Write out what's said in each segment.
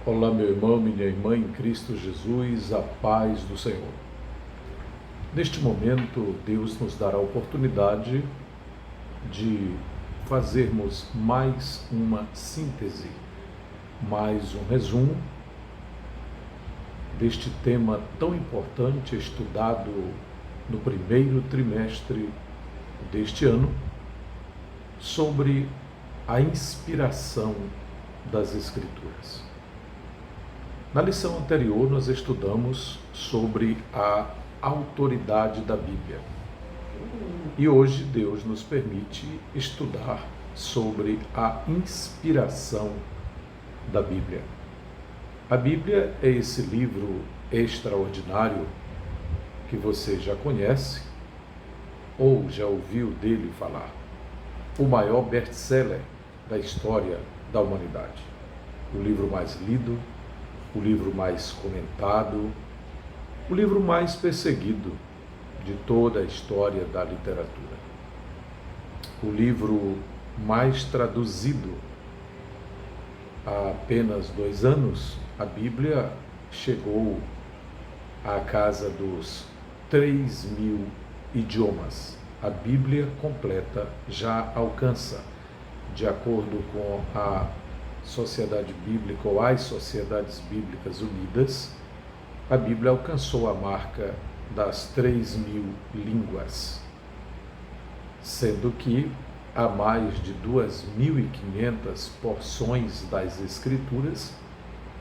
Olá, meu irmão, minha irmã em Cristo Jesus, a paz do Senhor. Neste momento, Deus nos dará a oportunidade de fazermos mais uma síntese, mais um resumo deste tema tão importante estudado no primeiro trimestre deste ano, sobre a inspiração das Escrituras. Na lição anterior, nós estudamos sobre a autoridade da Bíblia. E hoje Deus nos permite estudar sobre a inspiração da Bíblia. A Bíblia é esse livro extraordinário que você já conhece ou já ouviu dele falar. O maior best-seller da história da humanidade. O livro mais lido, o livro mais comentado, o livro mais perseguido de toda a história da literatura. O livro mais traduzido. Há apenas 2 anos, a Bíblia chegou à casa dos 3.000 idiomas. A Bíblia completa já alcança, de acordo com a Sociedade Bíblica ou as Sociedades Bíblicas Unidas, a Bíblia alcançou a marca das 3.000 línguas, sendo que há mais de 2.500 porções das Escrituras,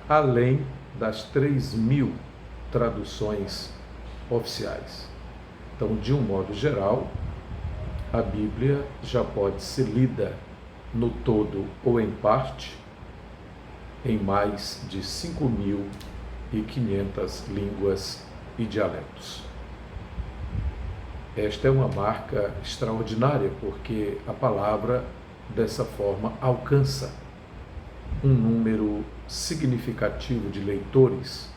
além das 3.000 traduções oficiais. Então, de um modo geral, a Bíblia já pode ser lida no todo ou em parte, em mais de 5.500 línguas e dialetos. Esta é uma marca extraordinária, porque a palavra, dessa forma, alcança um número significativo de leitores,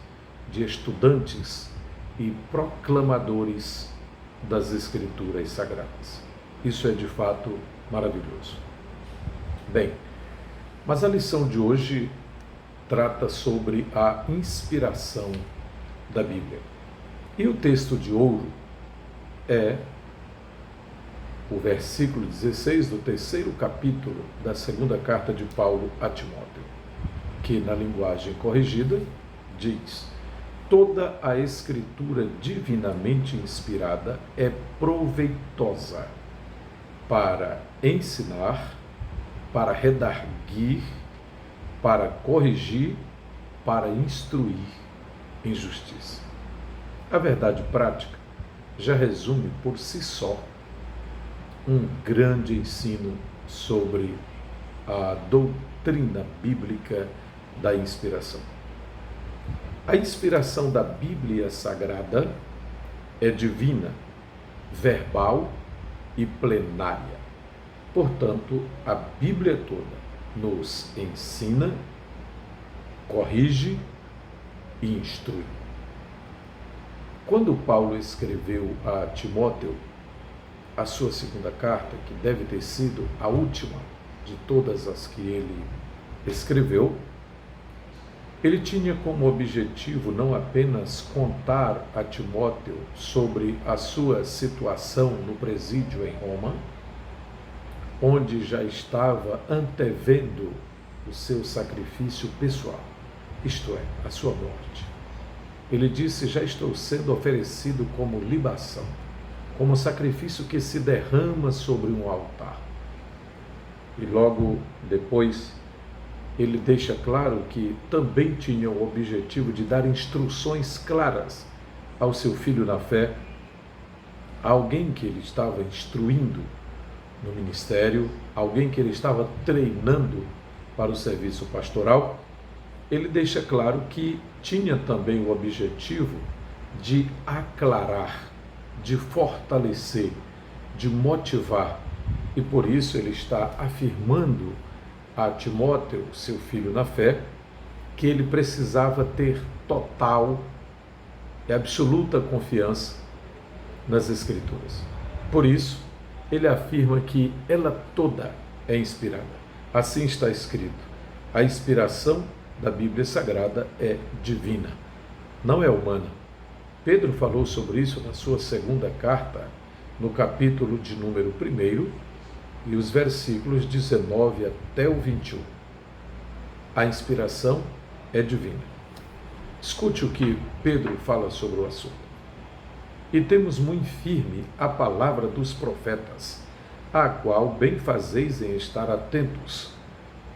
de estudantes e proclamadores das Escrituras Sagradas. Isso é, de fato, maravilhoso. Bem, mas a lição de hoje trata sobre a inspiração da Bíblia. E o texto de ouro é o versículo 16 do 3º capítulo da 2ª carta de Paulo a Timóteo, que na linguagem corrigida diz: toda a Escritura divinamente inspirada é proveitosa para ensinar, para redarguir, para corrigir, para instruir em justiça. A verdade prática já resume por si só um grande ensino sobre a doutrina bíblica da inspiração. A inspiração da Bíblia Sagrada é divina, verbal e plenária. Portanto, a Bíblia toda nos ensina, corrige e instrui. Quando Paulo escreveu a Timóteo a sua 2ª carta, que deve ter sido a última de todas as que ele escreveu, ele tinha como objetivo não apenas contar a Timóteo sobre a sua situação no presídio em Roma, onde já estava antevendo o seu sacrifício pessoal, isto é, a sua morte. Ele disse: já estou sendo oferecido como libação, como sacrifício que se derrama sobre um altar. E logo depois, ele deixa claro que também tinha o objetivo de dar instruções claras ao seu filho na fé, alguém que ele estava instruindo no ministério, alguém que ele estava treinando para o serviço pastoral. Ele deixa claro que tinha também o objetivo de aclarar, de fortalecer, de motivar, e por isso ele está afirmando a Timóteo, seu filho na fé, que ele precisava ter total e absoluta confiança nas Escrituras. Por isso, ele afirma que ela toda é inspirada. Assim está escrito: a inspiração da Bíblia Sagrada é divina, não é humana. Pedro falou sobre isso na sua segunda carta, no capítulo de número 1, e os versículos 19 até o 21. A inspiração é divina. Escute o que Pedro fala sobre o assunto. E temos muito firme a palavra dos profetas, a qual bem fazeis em estar atentos,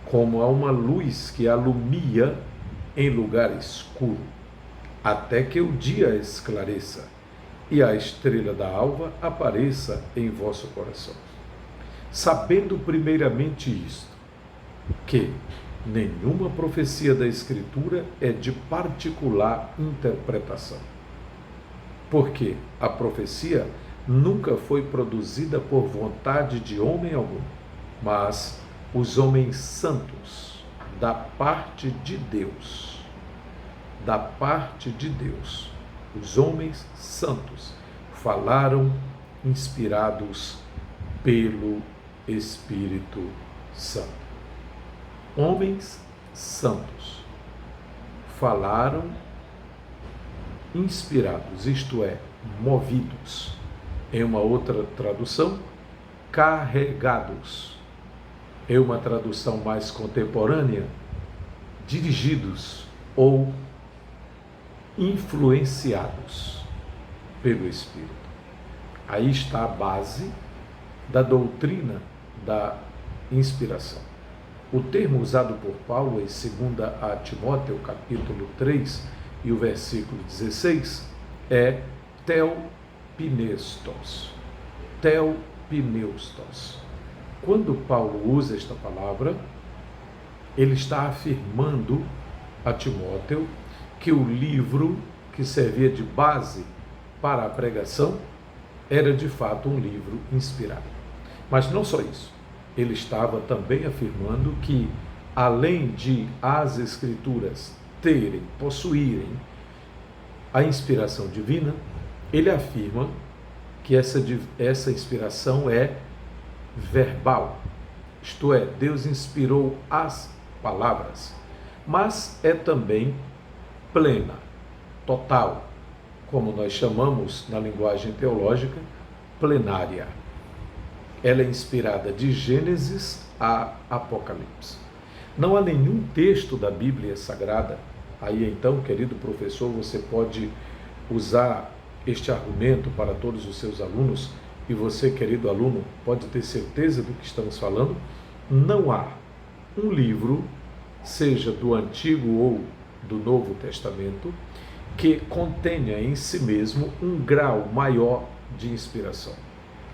como a uma luz que alumia em lugar escuro, até que o dia esclareça e a estrela da alva apareça em vosso coração. Sabendo primeiramente isto, que nenhuma profecia da Escritura é de particular interpretação. Porque a profecia nunca foi produzida por vontade de homem algum, mas os homens santos, da parte de Deus, os homens santos, falaram inspirados pelo Espírito Santo. Homens santos falaram inspirados, isto é, movidos. Em uma outra tradução, carregados. Em uma tradução mais contemporânea, dirigidos ou influenciados pelo Espírito. Aí está a base da doutrina da inspiração. O termo usado por Paulo em 2 a Timóteo, capítulo 3, e o versículo 16, é theopneustos. Theopneustos. Quando Paulo usa esta palavra, ele está afirmando a Timóteo que o livro que servia de base para a pregação era de fato um livro inspirado. Mas não só isso. Ele estava também afirmando que, além de as Escrituras possuírem a inspiração divina, ele afirma que essa inspiração é verbal, isto é, Deus inspirou as palavras, mas é também plena, total, como nós chamamos na linguagem teológica, plenária. Ela é inspirada de Gênesis a Apocalipse. Não há nenhum texto da Bíblia Sagrada. Aí então, querido professor, você pode usar este argumento para todos os seus alunos, e você, querido aluno, pode ter certeza do que estamos falando. Não há um livro, seja do Antigo ou do Novo Testamento, que contenha em si mesmo um grau maior de inspiração.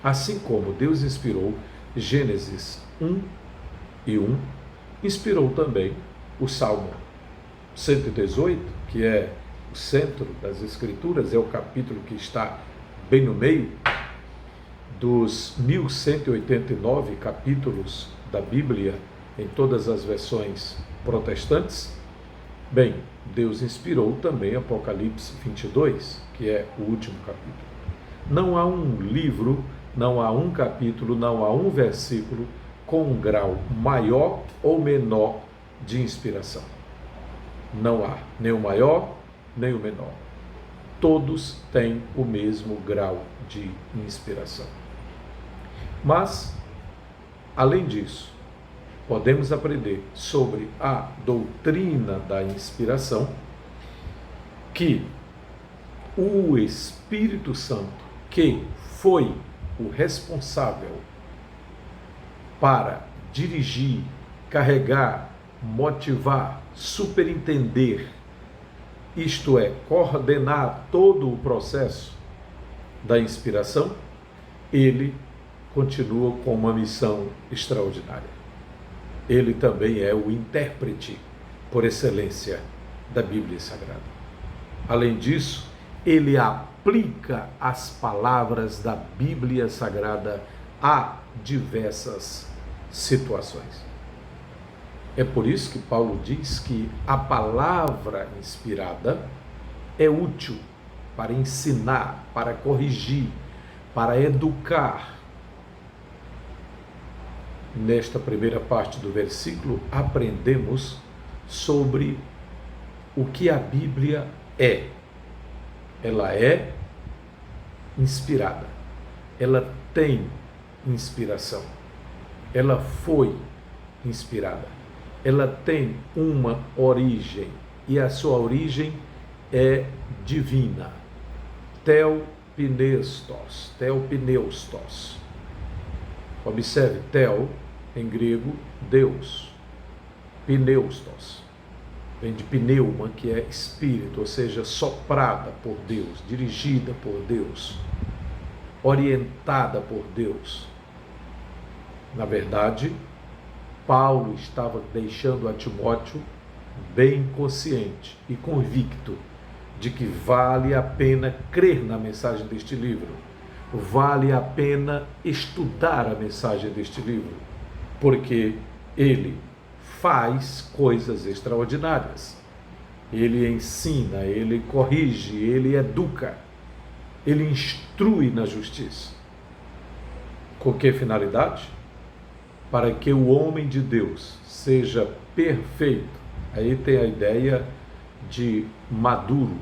Assim como Deus inspirou Gênesis 1:1, inspirou também o Salmo 118, que é o centro das Escrituras, é o capítulo que está bem no meio dos 1189 capítulos da Bíblia, em todas as versões protestantes. Bem, Deus inspirou também Apocalipse 22, que é o último capítulo. Não há um livro, não há um capítulo, não há um versículo com um grau maior ou menor de inspiração. Não há nem o maior, nem o menor. Todos têm o mesmo grau de inspiração. Mas, além disso, podemos aprender sobre a doutrina da inspiração, que o Espírito Santo, que foi o responsável para dirigir, carregar, motivar, superintender, isto é, coordenar todo o processo da inspiração, ele continua com uma missão extraordinária. Ele também é o intérprete por excelência da Bíblia Sagrada. Além disso, ele aplica as palavras da Bíblia Sagrada a diversas situações. É por isso que Paulo diz que a palavra inspirada é útil para ensinar, para corrigir, para educar. Nesta primeira parte do versículo, aprendemos sobre o que a Bíblia é. Ela é inspirada. Ela tem inspiração. Ela foi inspirada. Ela tem uma origem, e a sua origem é divina. Theopneustos. Observe, theo, em grego, Deus. Pneustos, vem de pneuma, que é espírito, ou seja, soprada por Deus, dirigida por Deus, orientada por Deus. Na verdade, Paulo estava deixando a Timóteo bem consciente e convicto de que vale a pena crer na mensagem deste livro, vale a pena estudar a mensagem deste livro, porque ele faz coisas extraordinárias. Ele ensina, ele corrige, ele educa, ele instrui na justiça. Com que finalidade? Para que o homem de Deus seja perfeito. Aí tem a ideia de maduro.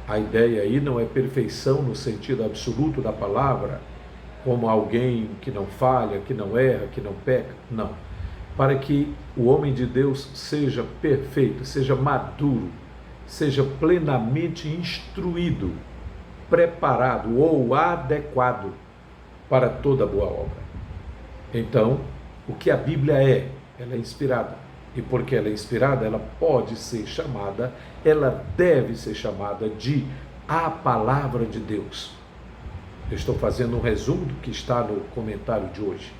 A ideia aí não é perfeição no sentido absoluto da palavra, como alguém que não falha, que não erra, que não peca. Não. Para que o homem de Deus seja perfeito, seja maduro, seja plenamente instruído, preparado ou adequado para toda boa obra. Então, o que a Bíblia é? Ela é inspirada. E porque ela é inspirada, ela pode ser chamada, ela deve ser chamada de a Palavra de Deus. Eu estou fazendo um resumo do que está no comentário de hoje.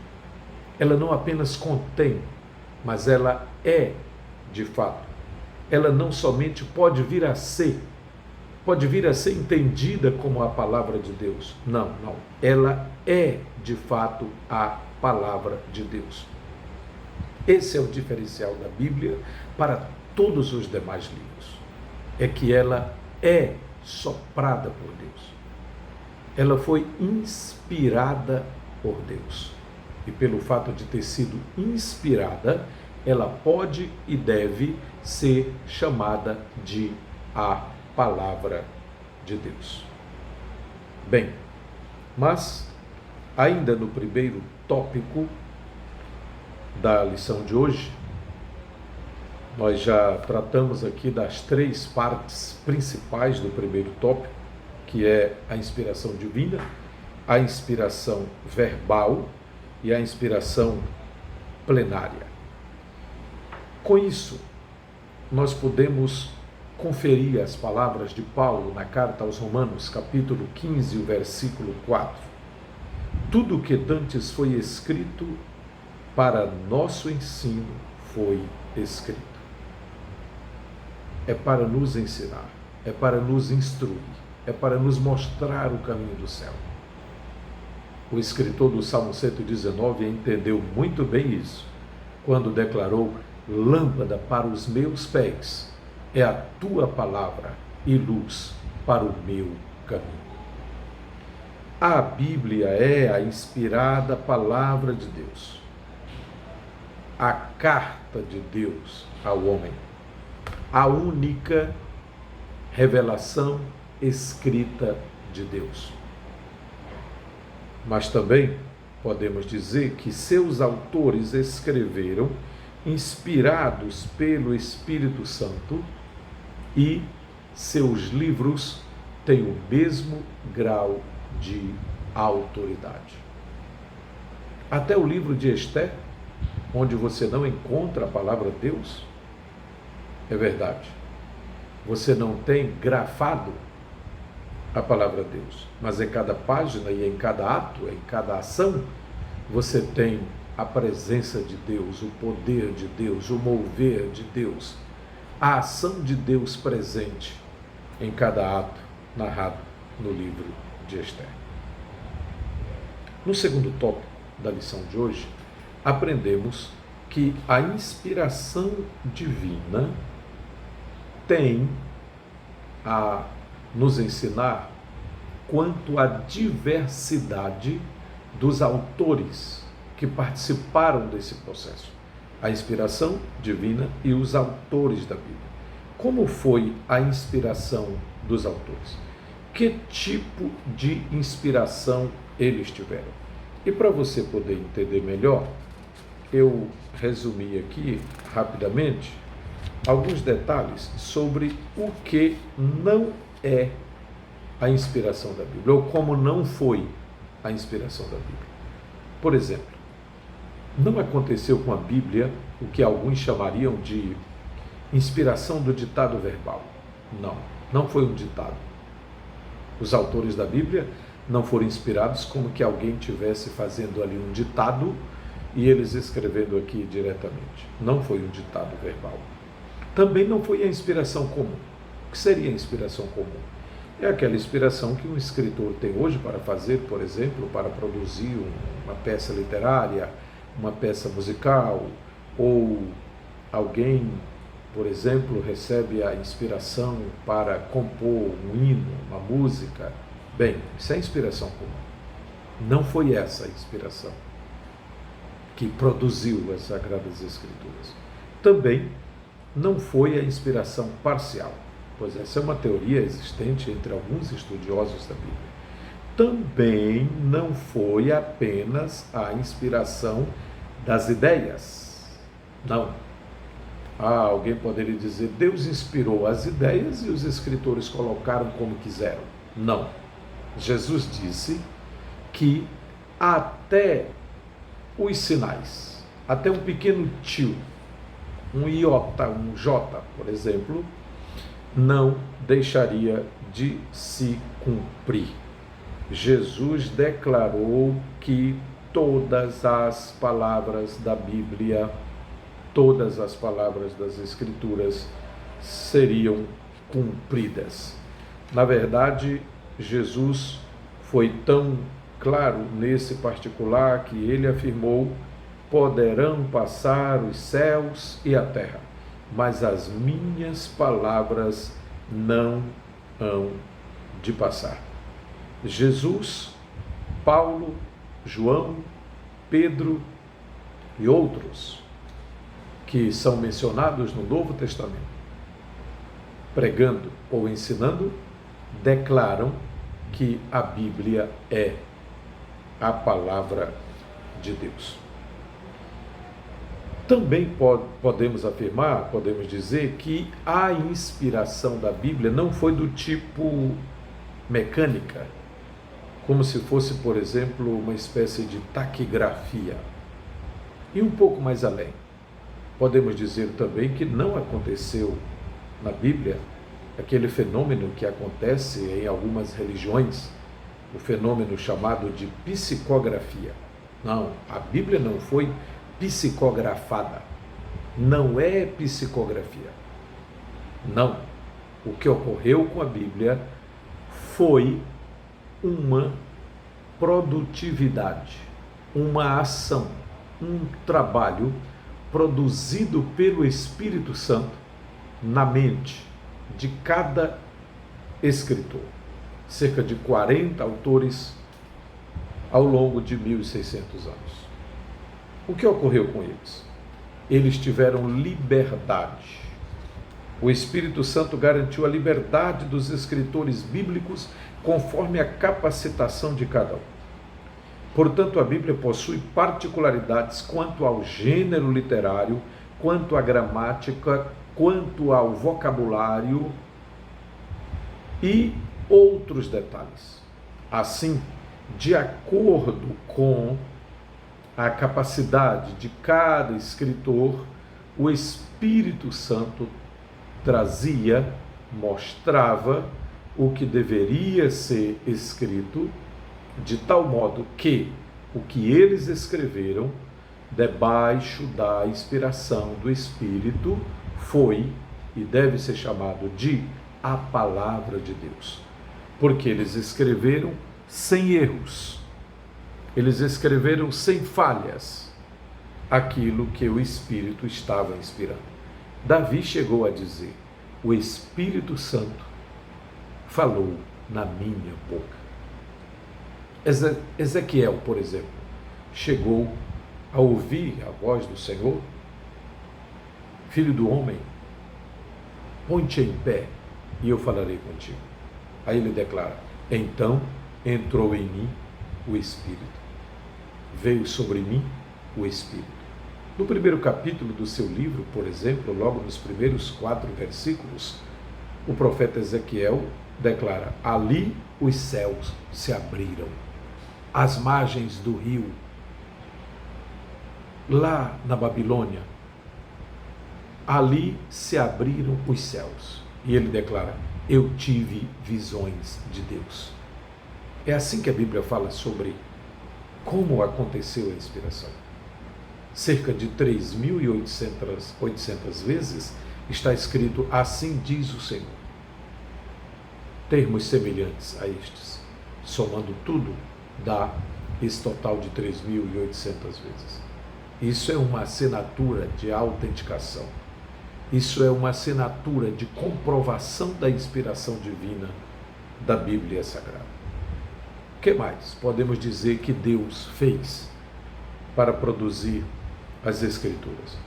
Ela não apenas contém, mas ela é de fato. Ela não somente pode vir a ser entendida como a palavra de Deus. Não. Ela é de fato a palavra de Deus. Esse é o diferencial da Bíblia para todos os demais livros. É que ela é soprada por Deus. Ela foi inspirada por Deus. E pelo fato de ter sido inspirada, ela pode e deve ser chamada de a Palavra de Deus. Bem, mas ainda no primeiro tópico da lição de hoje, nós já tratamos aqui das 3 partes principais do primeiro tópico, que é a inspiração divina, a inspiração verbal e a inspiração plenária. Com isso, nós podemos conferir as palavras de Paulo na carta aos Romanos, capítulo 15, o versículo 4. Tudo o que dantes foi escrito para nosso ensino foi escrito. É para nos ensinar, é para nos instruir, é para nos mostrar o caminho do céu. O escritor do Salmo 119 entendeu muito bem isso, quando declarou: lâmpada para os meus pés é a tua palavra e luz para o meu caminho. A Bíblia é a inspirada palavra de Deus, a carta de Deus ao homem, a única revelação escrita de Deus. Mas também podemos dizer que seus autores escreveram inspirados pelo Espírito Santo e seus livros têm o mesmo grau de autoridade. Até o livro de Esther, onde você não encontra a palavra de Deus, é verdade. Você não tem grafado a palavra de Deus, mas em cada página e em cada ato, em cada ação, você tem a presença de Deus, o poder de Deus, o mover de Deus, a ação de Deus presente em cada ato narrado no livro de Esther. No segundo tópico da lição de hoje, aprendemos que a inspiração divina tem a nos ensinar quanto à diversidade dos autores que participaram desse processo. a inspiração divina e os autores da Bíblia. Como foi a inspiração dos autores? Que tipo de inspiração eles tiveram? E para você poder entender melhor, eu resumi aqui rapidamente alguns detalhes sobre o que não é a inspiração da Bíblia, ou como não foi a inspiração da Bíblia. Por exemplo, não aconteceu com a Bíblia o que alguns chamariam de inspiração do ditado verbal. Não foi um ditado. Os autores da Bíblia não foram inspirados como que alguém estivesse fazendo ali um ditado e eles escrevendo aqui diretamente. Não foi um ditado verbal. Também não foi a inspiração comum. O que seria a inspiração comum? É aquela inspiração que um escritor tem hoje para fazer, por exemplo, para produzir uma peça literária, uma peça musical, ou alguém, por exemplo, recebe a inspiração para compor um hino, uma música. Bem, isso é inspiração comum. Não foi essa a inspiração que produziu as Sagradas Escrituras. Também não foi a inspiração parcial, pois essa é uma teoria existente entre alguns estudiosos da Bíblia. Também não foi apenas a inspiração das ideias. Não. Alguém poderia dizer, Deus inspirou as ideias e os escritores colocaram como quiseram. Não. Jesus disse que até os sinais, até um pequeno tio, um iota, um jota, por exemplo, não deixaria de se cumprir. Jesus declarou que todas as palavras da Bíblia, todas as palavras das Escrituras seriam cumpridas. Na verdade, Jesus foi tão claro nesse particular que ele afirmou: poderão passar os céus e a terra, mas as minhas palavras não hão de passar. Jesus, Paulo, João, Pedro e outros que são mencionados no Novo Testamento, pregando ou ensinando, declaram que a Bíblia é a palavra de Deus. Também podemos afirmar, podemos dizer que a inspiração da Bíblia não foi do tipo mecânica, como se fosse, por exemplo, uma espécie de taquigrafia. E um pouco mais além, podemos dizer também que não aconteceu na Bíblia aquele fenômeno que acontece em algumas religiões, o fenômeno chamado de psicografia. Não, a Bíblia não foi psicografada. Não é psicografia. Não. O que ocorreu com a Bíblia foi uma produtividade, uma ação, um trabalho produzido pelo Espírito Santo na mente de cada escritor. Cerca de 40 autores ao longo de 1.600 anos. O que ocorreu com eles? Eles tiveram liberdade. O Espírito Santo garantiu a liberdade dos escritores bíblicos conforme a capacitação de cada um. Portanto, a Bíblia possui particularidades quanto ao gênero literário, quanto à gramática, quanto ao vocabulário e outros detalhes. Assim, de acordo com a capacidade de cada escritor, o Espírito Santo trazia, mostrava o que deveria ser escrito, de tal modo que o que eles escreveram, debaixo da inspiração do Espírito, foi e deve ser chamado de a palavra de Deus. Porque eles escreveram sem erros, eles escreveram sem falhas aquilo que o Espírito estava inspirando. Davi chegou a dizer: o Espírito Santo falou na minha boca. Ezequiel, por exemplo, chegou a ouvir a voz do Senhor filho do homem, põe-te em pé e eu falarei contigo. Aí ele declara: então entrou em mim o Espírito, veio sobre mim o Espírito. No primeiro capítulo do seu livro, por exemplo, logo nos primeiros 4 versículos, o profeta Ezequiel declara: ali os céus se abriram, as margens do rio, lá na Babilônia, ali se abriram os céus. E ele declara: eu tive visões de Deus. É assim que a Bíblia fala sobre como aconteceu a inspiração. Cerca de 3.800 vezes está escrito: assim diz o Senhor. Termos semelhantes a estes, somando tudo, dá esse total de 3.800 vezes. Isso é uma assinatura de autenticação. Isso é uma assinatura de comprovação da inspiração divina da Bíblia Sagrada. O que mais podemos dizer que Deus fez para produzir as Escrituras?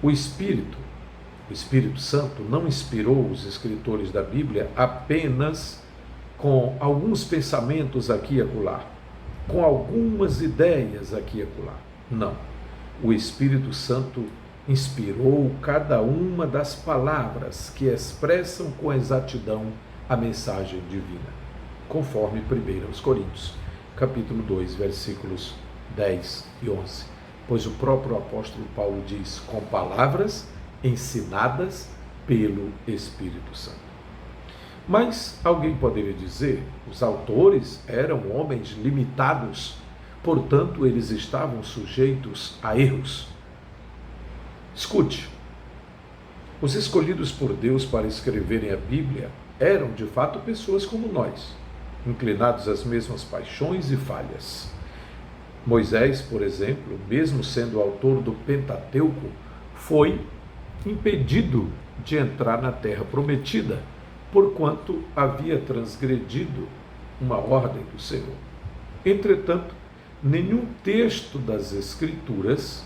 O Espírito Santo não inspirou os escritores da Bíblia apenas com alguns pensamentos aqui e acolá, com algumas ideias aqui e acolá. Não. O Espírito Santo inspirou cada uma das palavras que expressam com exatidão a mensagem divina, conforme 1 Coríntios, capítulo 2, versículos 10 e 11. Pois o próprio apóstolo Paulo diz: com palavras ensinadas pelo Espírito Santo. Mas alguém poderia dizer: os autores eram homens limitados, portanto eles estavam sujeitos a erros. Escute, os escolhidos por Deus para escreverem a Bíblia eram de fato pessoas como nós, inclinados às mesmas paixões e falhas. Moisés, por exemplo, mesmo sendo autor do Pentateuco, foi impedido de entrar na terra prometida, porquanto havia transgredido uma ordem do Senhor. Entretanto, nenhum texto das Escrituras,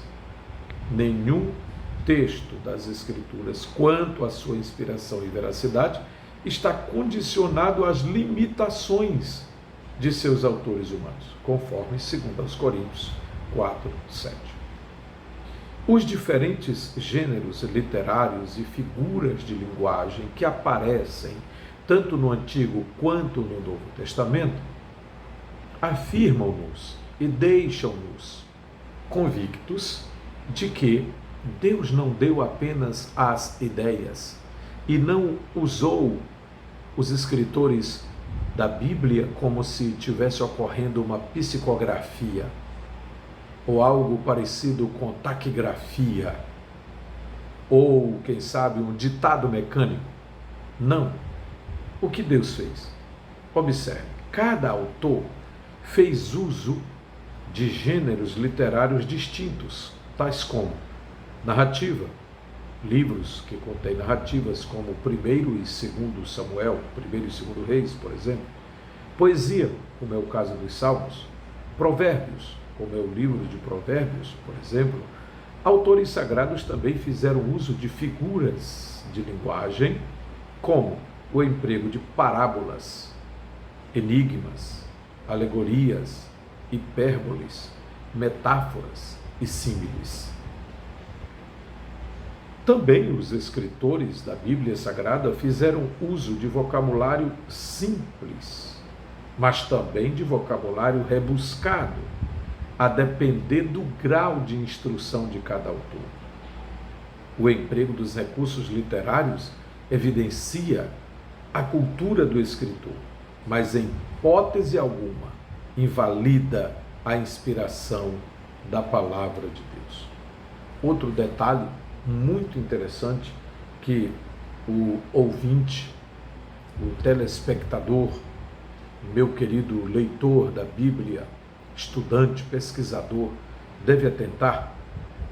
quanto à sua inspiração e veracidade, está condicionado às limitações de seus autores humanos, conforme 2 Coríntios 4, 7. Os diferentes gêneros literários e figuras de linguagem que aparecem tanto no Antigo quanto no Novo Testamento afirmam-nos e deixam-nos convictos de que Deus não deu apenas as ideias e não usou os escritores da Bíblia como se tivesse ocorrendo uma psicografia ou algo parecido com taquigrafia ou, quem sabe, um ditado mecânico. Não. O que Deus fez? Observe, cada autor fez uso de gêneros literários distintos, tais como narrativa, livros que contêm narrativas como 1º e 2º Samuel, 1º e 2º Reis, por exemplo, poesia, como é o caso dos Salmos, provérbios, como é o livro de Provérbios, por exemplo. Autores sagrados também fizeram uso de figuras de linguagem, como o emprego de parábolas, enigmas, alegorias, hipérboles, metáforas e símiles. Também os escritores da Bíblia Sagrada fizeram uso de vocabulário simples, mas também de vocabulário rebuscado, a depender do grau de instrução de cada autor. O emprego dos recursos literários evidencia a cultura do escritor, mas em hipótese alguma invalida a inspiração da palavra de Deus. Outro detalhe muito interessante que o ouvinte, o telespectador, meu querido leitor da Bíblia, estudante, pesquisador, deve atentar,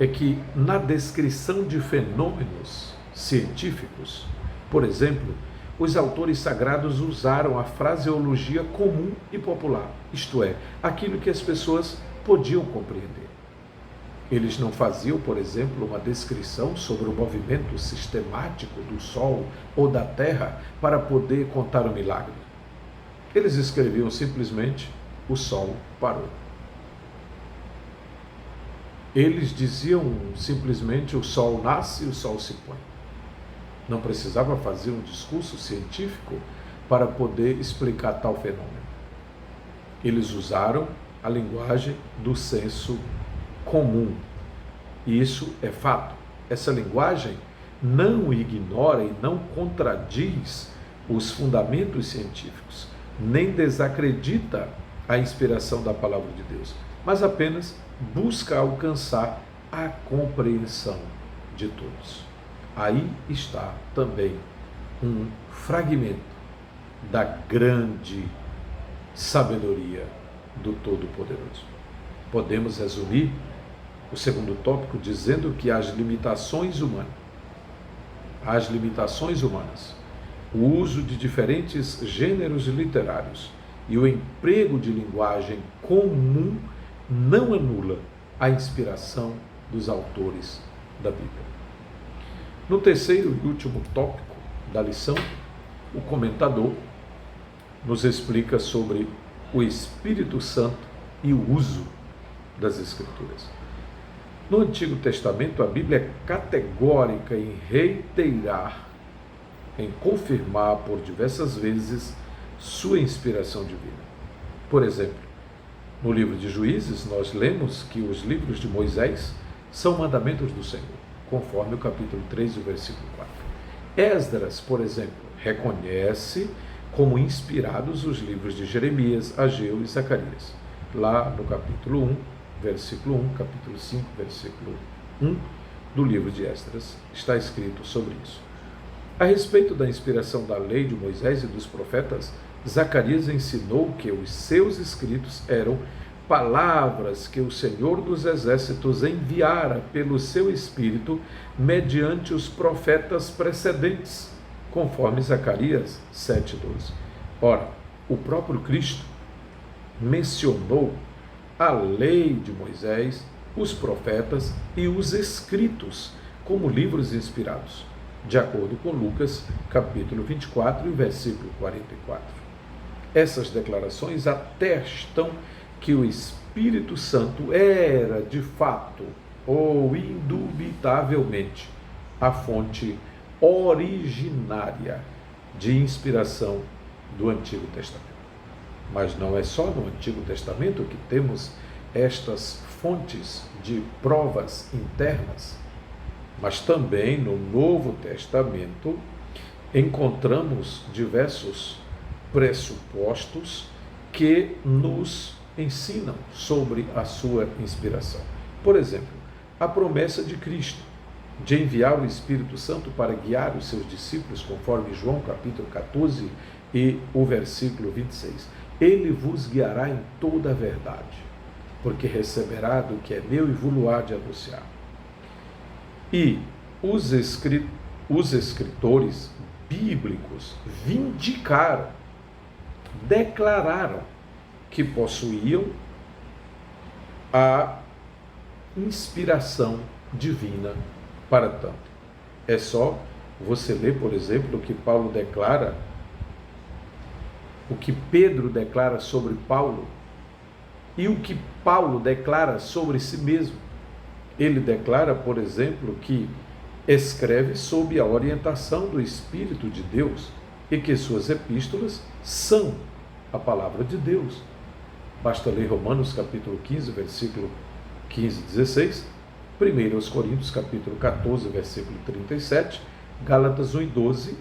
é que na descrição de fenômenos científicos, por exemplo, os autores sagrados usaram a fraseologia comum e popular, isto é, aquilo que as pessoas podiam compreender. Eles não faziam, por exemplo, uma descrição sobre o movimento sistemático do Sol ou da Terra para poder contar o milagre. Eles escreviam simplesmente: o Sol parou. Eles diziam simplesmente: o Sol nasce e o Sol se põe. Não precisava fazer um discurso científico para poder explicar tal fenômeno. Eles usaram a linguagem do senso comum. E isso é fato. Essa linguagem não ignora e não contradiz os fundamentos científicos, nem desacredita a inspiração da palavra de Deus, mas apenas busca alcançar a compreensão de todos. Aí está também um fragmento da grande sabedoria do Todo-Poderoso. Podemos resumir o segundo tópico dizendo que as limitações humanas, o uso de diferentes gêneros literários e o emprego de linguagem comum não anula a inspiração dos autores da Bíblia. No terceiro e último tópico da lição, o comentador nos explica sobre o Espírito Santo e o uso das Escrituras. No Antigo Testamento, a Bíblia é categórica em reiterar, em confirmar por diversas vezes sua inspiração divina. Por exemplo, no livro de Juízes, nós lemos que os livros de Moisés são mandamentos do Senhor, conforme o capítulo 3, o versículo 4. Esdras, por exemplo, reconhece como inspirados os livros de Jeremias, Ageu e Zacarias. Lá no capítulo 1, versículo 1, capítulo 5, versículo 1 do livro de Esdras, está escrito sobre isso. A respeito da inspiração da lei de Moisés e dos profetas, Zacarias ensinou que os seus escritos eram palavras que o Senhor dos Exércitos enviara pelo seu Espírito mediante os profetas precedentes, conforme Zacarias 7,12. Ora, o próprio Cristo mencionou a lei de Moisés, os profetas e os escritos como livros inspirados, de acordo com Lucas, capítulo 24 e versículo 44. Essas declarações atestam que o Espírito Santo era, de fato, ou indubitavelmente, a fonte originária de inspiração do Antigo Testamento. Mas não é só no Antigo Testamento que temos estas fontes de provas internas, mas também no Novo Testamento encontramos diversos pressupostos que nos ensinam sobre a sua inspiração. Por exemplo, a promessa de Cristo de enviar o Espírito Santo para guiar os seus discípulos, conforme João capítulo 14 e o versículo 26. Ele vos guiará em toda a verdade, porque receberá do que é meu e vos há de anunciar. E os escritores bíblicos vindicaram, declararam que possuíam a inspiração divina para tanto. É só você ler, por exemplo, o que Paulo declara, o que Pedro declara sobre Paulo e o que Paulo declara sobre si mesmo. Ele declara, por exemplo, que escreve sob a orientação do Espírito de Deus e que suas epístolas são a palavra de Deus. Basta ler Romanos capítulo 15, versículo 15 e 16, 1 Coríntios capítulo 14, versículo 37, Gálatas 1 e 12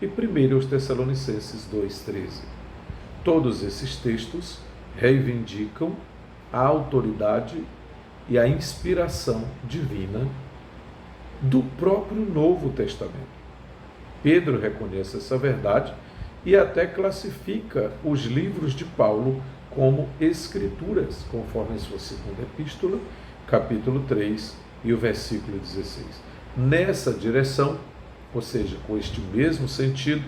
e 1 Tessalonicenses 2, 13. Todos esses textos reivindicam a autoridade e a inspiração divina do próprio Novo Testamento. Pedro reconhece essa verdade e até classifica os livros de Paulo como escrituras, conforme a sua segunda epístola, capítulo 3 e o versículo 16. Nessa direção, ou seja, com este mesmo sentido,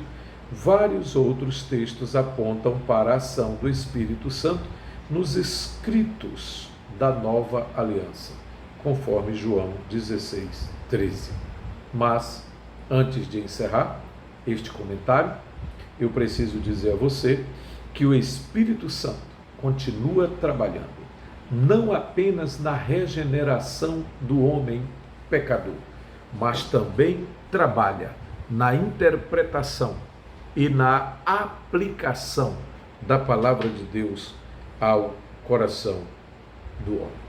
vários outros textos apontam para a ação do Espírito Santo nos escritos da nova aliança, conforme João 16, 13. Mas, antes de encerrar este comentário, eu preciso dizer a você que o Espírito Santo continua trabalhando, não apenas na regeneração do homem pecador, mas também trabalha na interpretação e na aplicação da palavra de Deus ao coração do homem.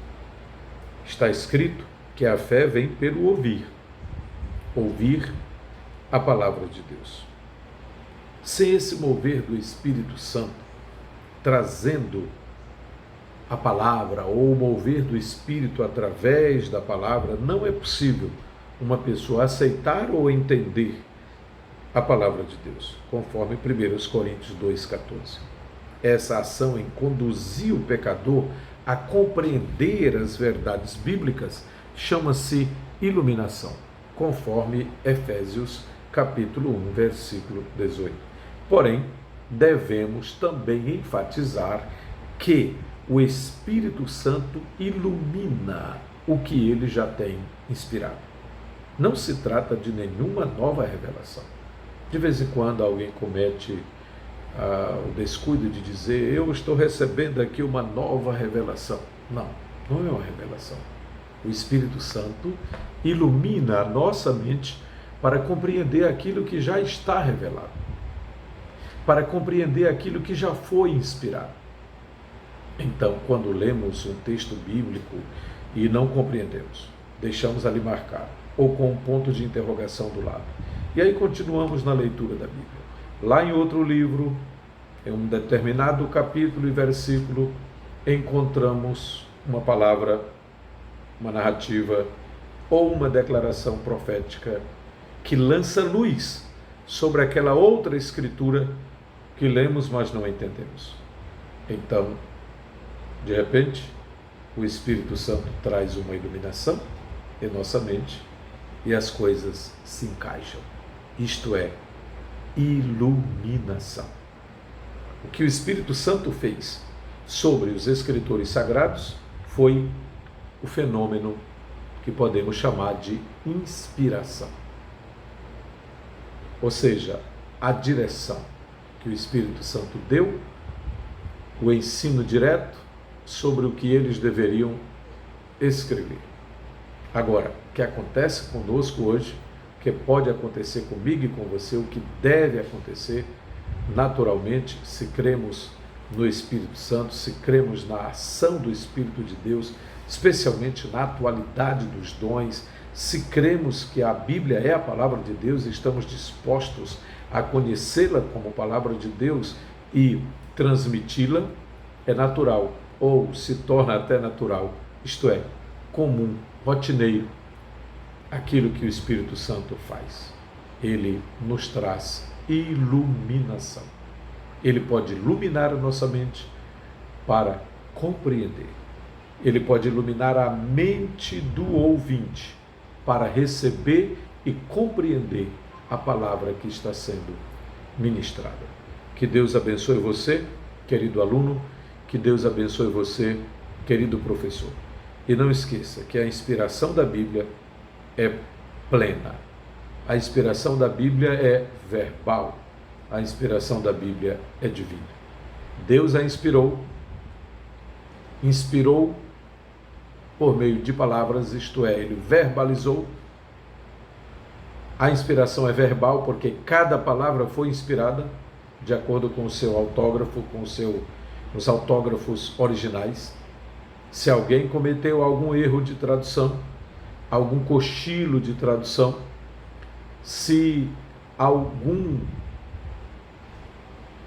Está escrito que a fé vem pelo ouvir a palavra de Deus. Sem esse mover do Espírito Santo, trazendo a palavra ou o mover do Espírito através da palavra, não é possível uma pessoa aceitar ou entender a palavra de Deus, conforme 1 Coríntios 2,14. Essa ação em conduzir o pecador a compreender as verdades bíblicas chama-se iluminação, conforme Efésios capítulo 1, versículo 18. Porém, devemos também enfatizar que o Espírito Santo ilumina o que ele já tem inspirado. Não se trata de nenhuma nova revelação. De vez em quando alguém comete o descuido de dizer: eu estou recebendo aqui uma nova revelação. Não é uma revelação. O Espírito Santo ilumina a nossa mente para compreender aquilo que já está revelado, para compreender aquilo que já foi inspirado. Então, quando lemos um texto bíblico e não compreendemos, deixamos ali marcado, ou com um ponto de interrogação do lado. E aí continuamos na leitura da Bíblia. Lá em outro livro, em um determinado capítulo e versículo, encontramos uma palavra, uma narrativa ou uma declaração profética que lança luz sobre aquela outra escritura que lemos, mas não entendemos. Então, de repente, o Espírito Santo traz uma iluminação em nossa mente e as coisas se encaixam. Isto é, iluminação. O que o Espírito Santo fez sobre os escritores sagrados foi o fenômeno que podemos chamar de inspiração. Ou seja, a direção que o Espírito Santo deu, o ensino direto sobre o que eles deveriam escrever. Agora, o que acontece conosco hoje, o que pode acontecer comigo e com você, o que deve acontecer naturalmente, se cremos no Espírito Santo, se cremos na ação do Espírito de Deus, especialmente na atualidade dos dons, se cremos que a Bíblia é a palavra de Deus e estamos dispostos a conhecê-la como palavra de Deus e transmiti-la, é natural, ou se torna até natural, isto é, comum, rotineiro, aquilo que o Espírito Santo faz. Ele nos traz iluminação. Ele pode iluminar a nossa mente para compreender. Ele pode iluminar a mente do ouvinte para receber e compreender a palavra que está sendo ministrada. Que Deus abençoe você, querido aluno, que Deus abençoe você, querido professor. E não esqueça que a inspiração da Bíblia é plena. A inspiração da Bíblia é verbal. A inspiração da Bíblia é divina. Deus a inspirou por meio de palavras, isto é, ele verbalizou. A inspiração é verbal porque cada palavra foi inspirada de acordo com o seu autógrafo, com os autógrafos originais. Se alguém cometeu algum erro de tradução, algum cochilo de tradução, se algum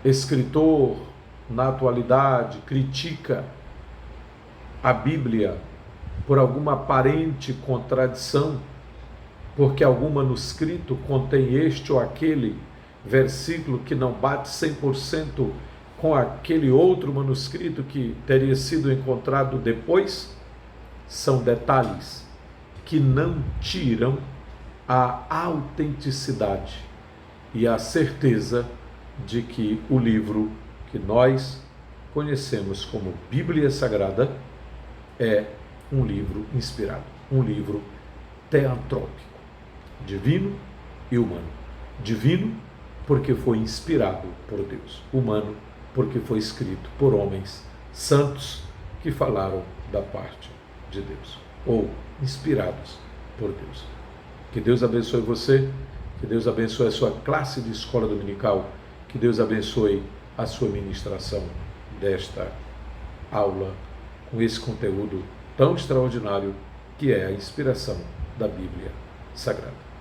escritor na atualidade critica a Bíblia por alguma aparente contradição, porque algum manuscrito contém este ou aquele versículo que não bate 100% com aquele outro manuscrito que teria sido encontrado depois, são detalhes que não tiram a autenticidade e a certeza de que o livro que nós conhecemos como Bíblia Sagrada é um livro inspirado. um livro teantrópico, divino e humano. Divino porque foi inspirado por Deus, humano porque foi escrito por homens santos que falaram da parte de Deus, ou inspirados por Deus. Que Deus abençoe você, que Deus abençoe a sua classe de escola dominical, que Deus abençoe a sua ministração desta aula, com esse conteúdo tão extraordinário que é a inspiração da Bíblia Sagrada.